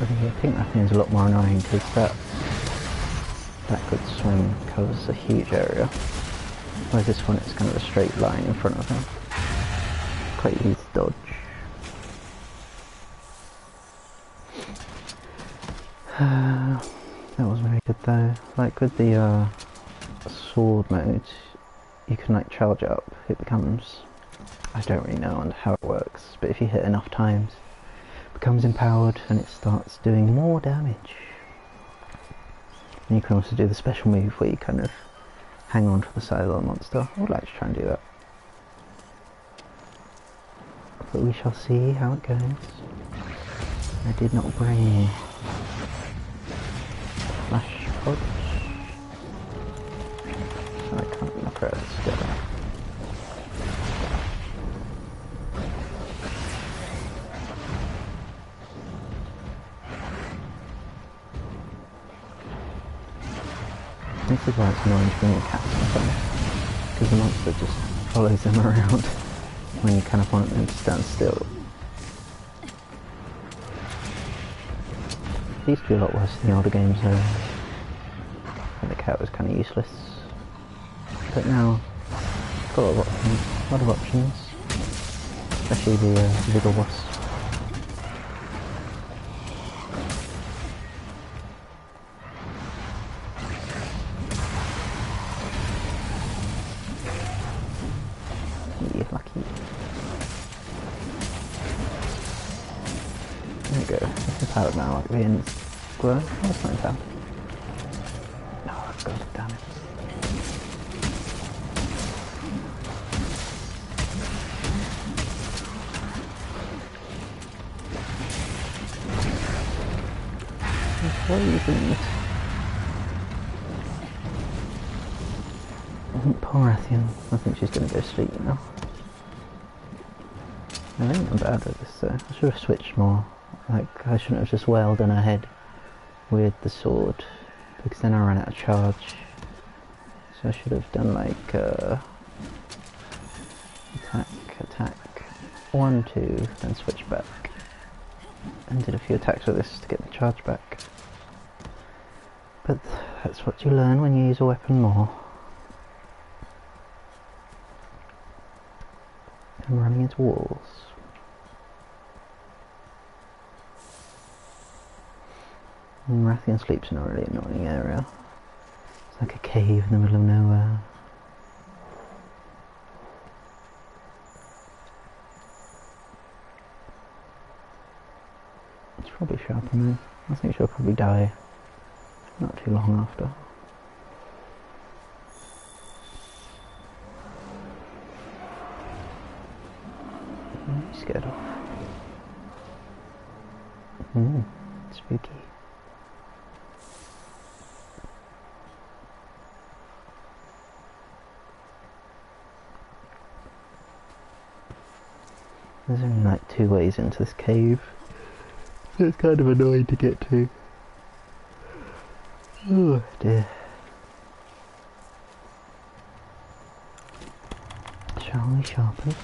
Okay, I think that thing's a lot more annoying because that good swing covers a huge area. Whereas this one, it's kind of a straight line in front of him. Quite easy to dodge. That was very good though. Like with the sword mode, you can like charge it up. It becomes, I don't really know how it works, but if you hit enough times, it becomes empowered and it starts doing more damage. And you can also do the special move where you kind of hang on to the side of the monster. I would like to try and do that. But we shall see how it goes. I did not bring flash pods, so I can't knock her out together. This is why it's annoying to bring a cat sometimes, because the monster just follows them around when you kind of want them to stand still. It used to be a lot worse in the older games though, and the cat was kind of useless. But now, it's got a lot of options, especially the bigger wasps. Lucky. There we go. It's empowered now, like the ends glow. Oh, it's not empowered. No, that's got damn it. What are you doing? Poor Athian. I think she's going to go to sleep now. I think I'm bad at this though. I should have switched more. Like, I shouldn't have just wailed on her head with the sword, because then I ran out of charge. So I should have done like, attack, 1, 2, then switch back. And did a few attacks with this to get the charge back. But that's what you learn when you use a weapon more. And running into walls. And Rathian Sleep's in a really annoying area. It's like a cave in the middle of nowhere. It's probably sharpening. I think she'll probably die not too long after. What are you scared of? Spooky. There's only like 2 ways into this cave. So it's kind of annoying to get to. Oh dear. Shall we sharpen?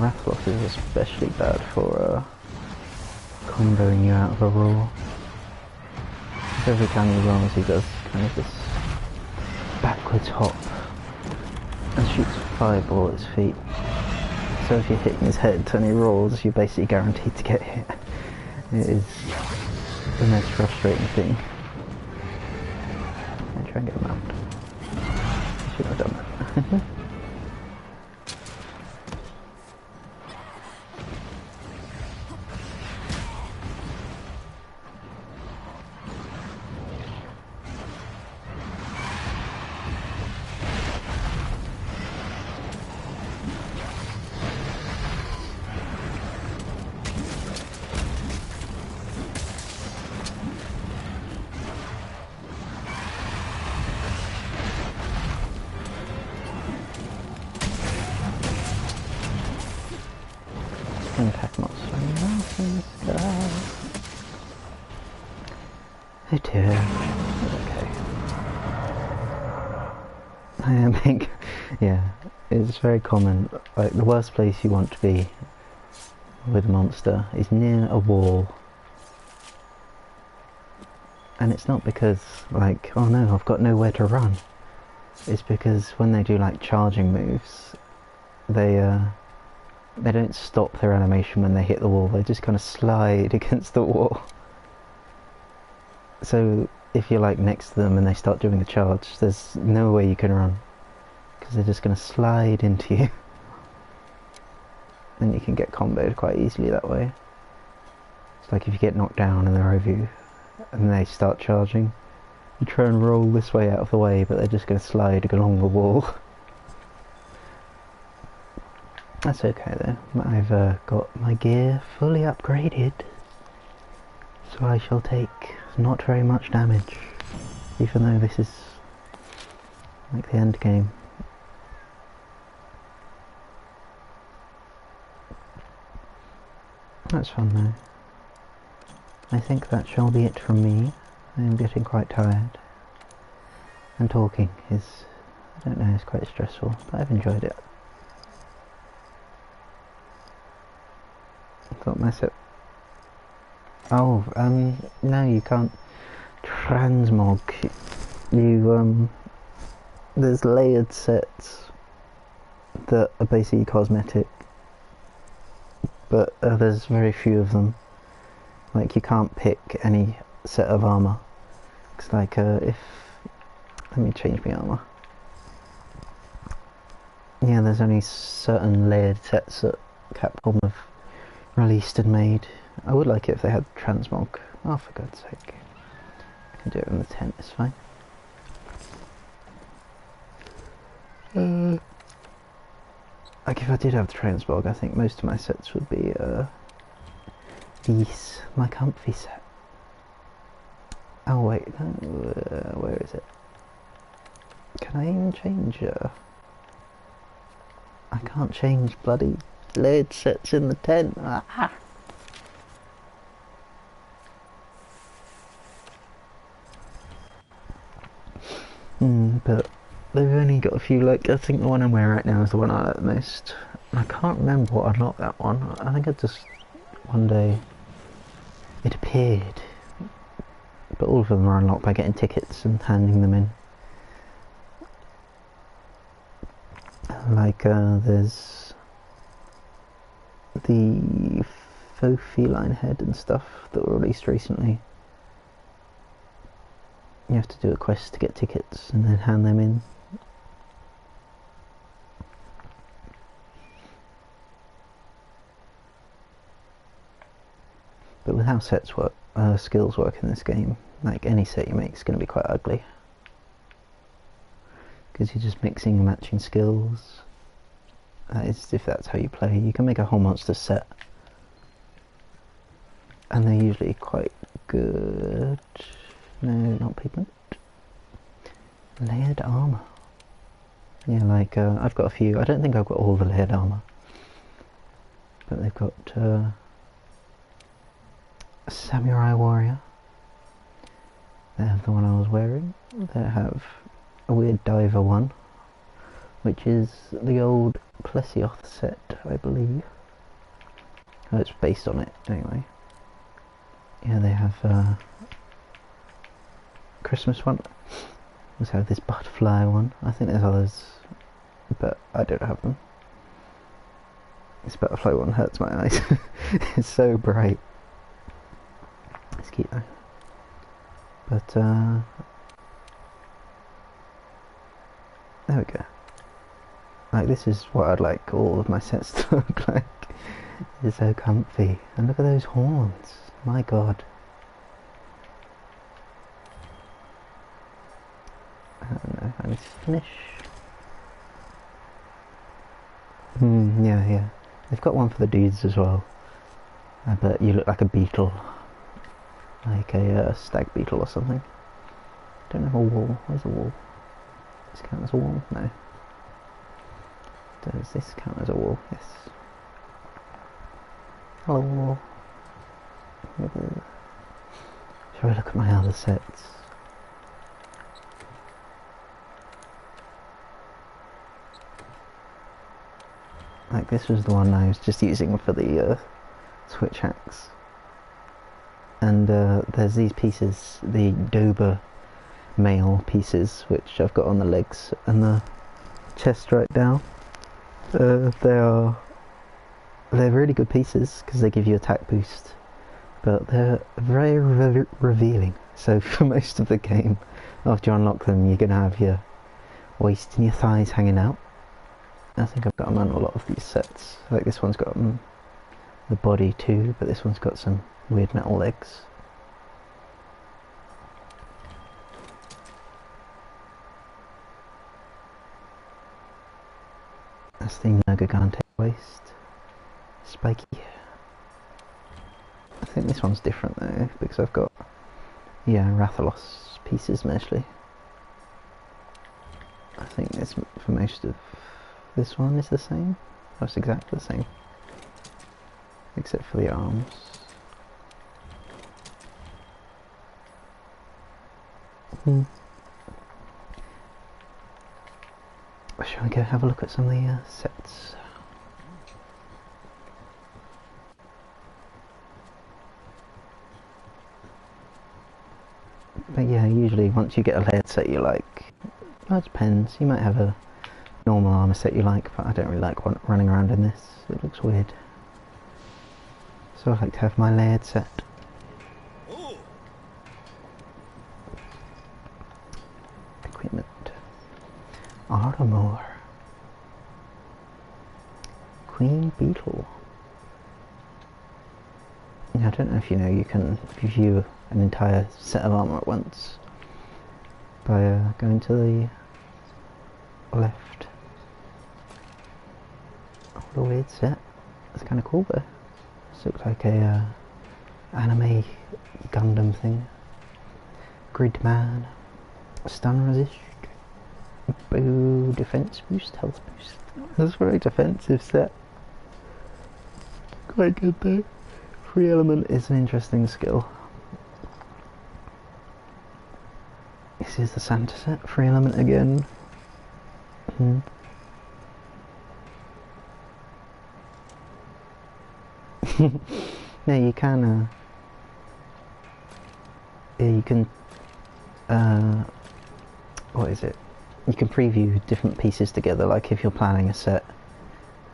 Rathalos is especially bad for comboing you out of a roar. Every time he rolls he does kind of this backwards hop and shoots fireball at his feet. So if you're hitting his head and he rolls, you're basically guaranteed to get hit. It is the most frustrating thing. I try and get him out. I should have done that. Impact monster in the sky. Oh dear. Okay. I think, yeah, it's very common. Like, the worst place you want to be with a monster is near a wall. And it's not because, like, oh no, I've got nowhere to run. It's because when they do, like, charging moves, they don't stop their animation when they hit the wall, they just kind of slide against the wall. So if you're like next to them and they start doing a charge, there's no way you can run, because they're just going to slide into you. And you can get comboed quite easily that way. It's like if you get knocked down and they're over you, and they start charging, you try and roll this way out of the way, but they're just going to slide along the wall. That's okay though, I've got my gear fully upgraded, so I shall take not very much damage, even though this is like the end game. That's fun though. I think that shall be it from me. I am getting quite tired, and talking is, I don't know, it's quite stressful, but I've enjoyed it. Got myself. Oh, no, you can't transmog. You, there's layered sets that are basically cosmetic, but there's very few of them. Like, you can't pick any set of armor. It's like, if... Let me change my armor. Yeah, there's only certain layered sets that Capcom have released and made. I would like it if they had transmog, Oh, for God's sake. I can do it in the tent, it's fine. Like if I did have the Transbog, I think most of my sets would be these, my comfy set. Oh wait, no, where is it? Can I even change? I can't change bloody layered sets in the tent. Ah. But they've only got a few, like, I think the one I'm wearing right now is the one I like the most. I can't remember what unlocked that one. I think I just, one day, it appeared. But all of them are unlocked by getting tickets and handing them in. Like, there's the faux feline head and stuff that were released recently. You have to do a quest to get tickets and then hand them in. But with how sets work, skills work in this game, like any set you make is going to be quite ugly. Because you're just mixing and matching skills. That is, if that's how you play. You can make a whole monster set. And they're usually quite good. No, not pigment. Layered armour. Yeah, like, I've got a few. I don't think I've got all the layered armour. But they've got a Samurai Warrior. They have the one I was wearing. They have a weird diver one, which is the old Plesioth set, I believe. Oh, it's based on it, anyway. Yeah, they have Christmas one. Let's have this butterfly one. I think there's others, but I don't have them. This butterfly one hurts my eyes. It's so bright. It's cute though. But there we go. Like, this is what I'd like all of my sets to look like. It's so comfy. And look at those horns. My God. I don't know. I need to finish. Yeah. They've got one for the dudes as well. But you look like a beetle. Like a stag beetle or something. Don't have a wall. Where's a wall? Does this count as a wall? No. Does this count as a wall? Yes. Hello wall. Shall we look at my other sets? Like, this was the one I was just using for the switch axe. And there's these pieces, the Dober male pieces, which I've got on the legs and the chest right down. They're really good pieces because they give you attack boost, but they're very revealing. So for most of the game, after you unlock them, you're gonna have your waist and your thighs hanging out. I think I've got them on a lot of these sets. Like this one's got the body too, but this one's got some weird metal legs. That's the Nergigante waist. Spiky. I think this one's different though, because I've got, yeah, Rathalos pieces mostly. I think this, for most of this one, is the same. Oh, it's exactly the same. Except for the arms. Shall we go have a look at some of the sets? But yeah, usually once you get a layered set you like, well, it depends. You might have a normal armour set you like, but I don't really like running around in this. It looks weird. So I like to have my layered set. Equipment. Armor. Queen Beetle. Yeah, I don't know if you know, you can view an entire set of armour at once by going to the left. What a weird set. It's kind of cool though. This looks like a anime Gundam thing. Gridman. Stun resist. Boo. Defense boost. Health boost. That's a very defensive set. Quite good though. Free element is an interesting skill. This is the Santa set. Free element again. Yeah, you can. Yeah, you can. What is it? You can preview different pieces together. Like if you're planning a set,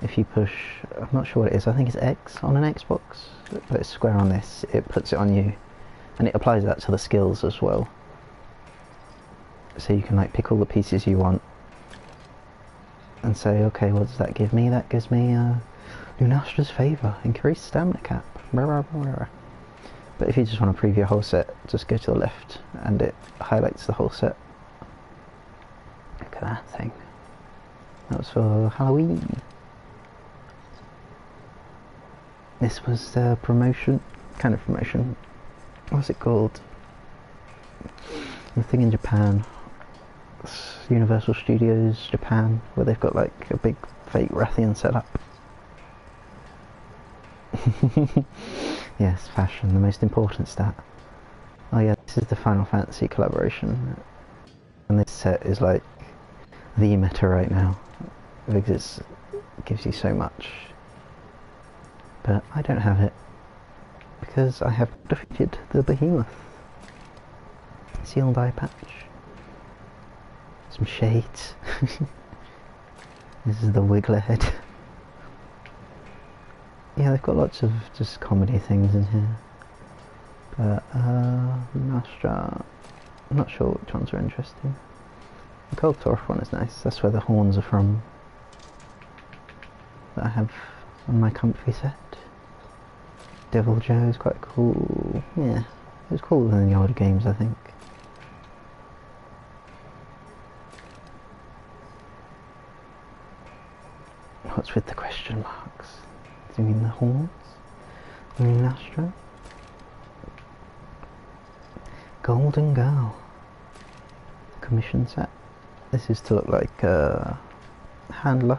if you push, I'm not sure what it is. I think it's X on an Xbox, but it's square on this. It puts it on you, and it applies that to the skills as well. So you can like pick all the pieces you want, and say, okay, what does that give me? That gives me Lunastra's Favour, increased stamina cap. But if you just want to preview a whole set, just go to the left and it highlights the whole set. Look at that thing. That was for Halloween. This was the promotion, kind of promotion. What's it called? The thing in Japan. It's Universal Studios Japan, where they've got like a big fake Rathian setup. Yes, fashion, the most important stat. Oh yeah, this is the Final Fantasy collaboration. And this set is like the meta right now, because it gives you so much. But I don't have it, because I have defeated the behemoth. Sealed eye patch. Some shades. This is the Wiggler head. Yeah, they've got lots of just comedy things in here. But, Nastra, I'm not sure which ones are interesting. The Cold Torf one is nice, that's where the horns are from. That I have on my comfy set. Devil Joe is quite cool. Yeah, it was cooler than the older games, I think. What's with the question marks? Do you mean the horns? Do you mean Astra? Golden Girl. Commission set. This is to look like a handler.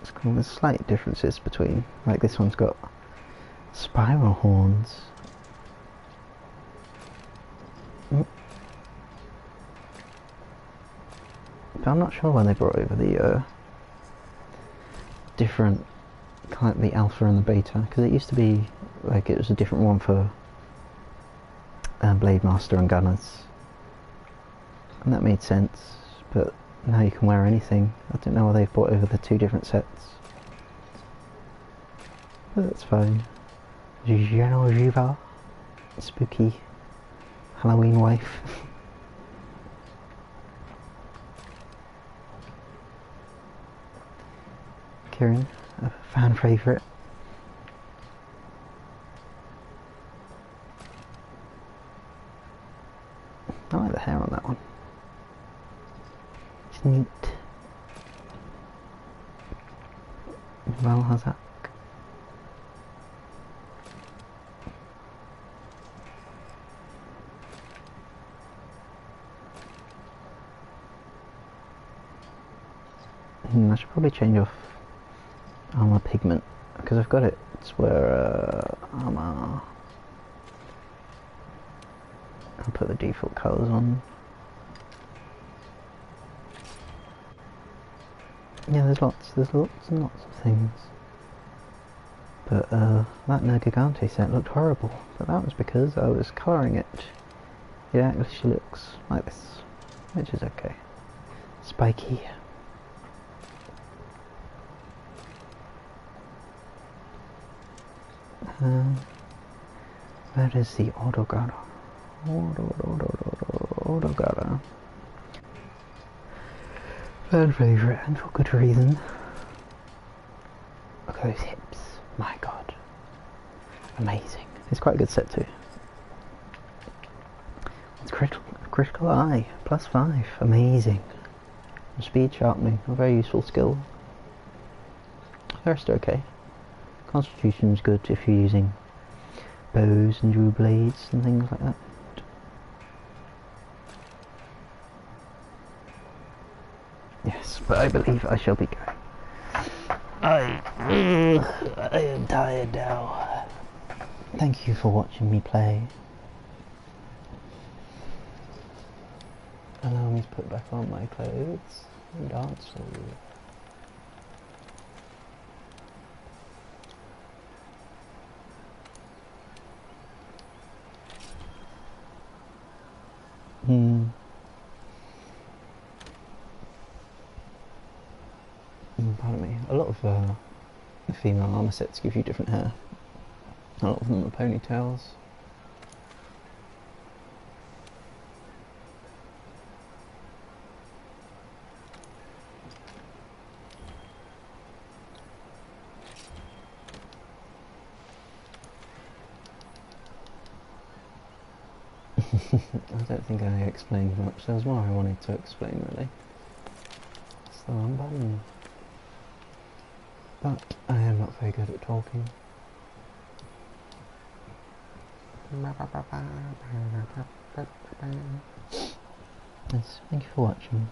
It's cool. There's slight differences between, like this one's got spiral horns. But I'm not sure when they brought over the different, kind of the alpha and the beta, because it used to be like it was a different one for Blade Master and Gunners, and that made sense. But now you can wear anything. I don't know why they've brought over the two different sets, but that's fine. Genoveva, spooky Halloween wife. Kieran, a fan favourite. I like the hair on that one. It's neat. Valhazak. I should probably change off armor pigment, because I've got it. It's where armor. I'll put the default colours on. Yeah, there's lots and lots of things. But that Nergigante set looked horrible, but that was because I was colouring it. It actually looks like this, which is okay. Spiky. Where is the Autogara? Autogara. Fan favourite, and for good reason. Look at those hips. My god. Amazing. It's quite a good set too. It's critical eye. +5. Amazing. Speed sharpening. A very useful skill. The rest are okay. Constitution's good if you're using bows and dual blades and things like that. Yes, but I believe I shall be going. I am tired now. Thank you for watching me play. Allow me to put back on my clothes and dance for you. Pardon me. A lot of the female armour sets give you different hair. A lot of them are ponytails. I don't think I explained much. There was more I wanted to explain, really. It's the wrong button. But I am not very good at talking. Yes, thank you for watching.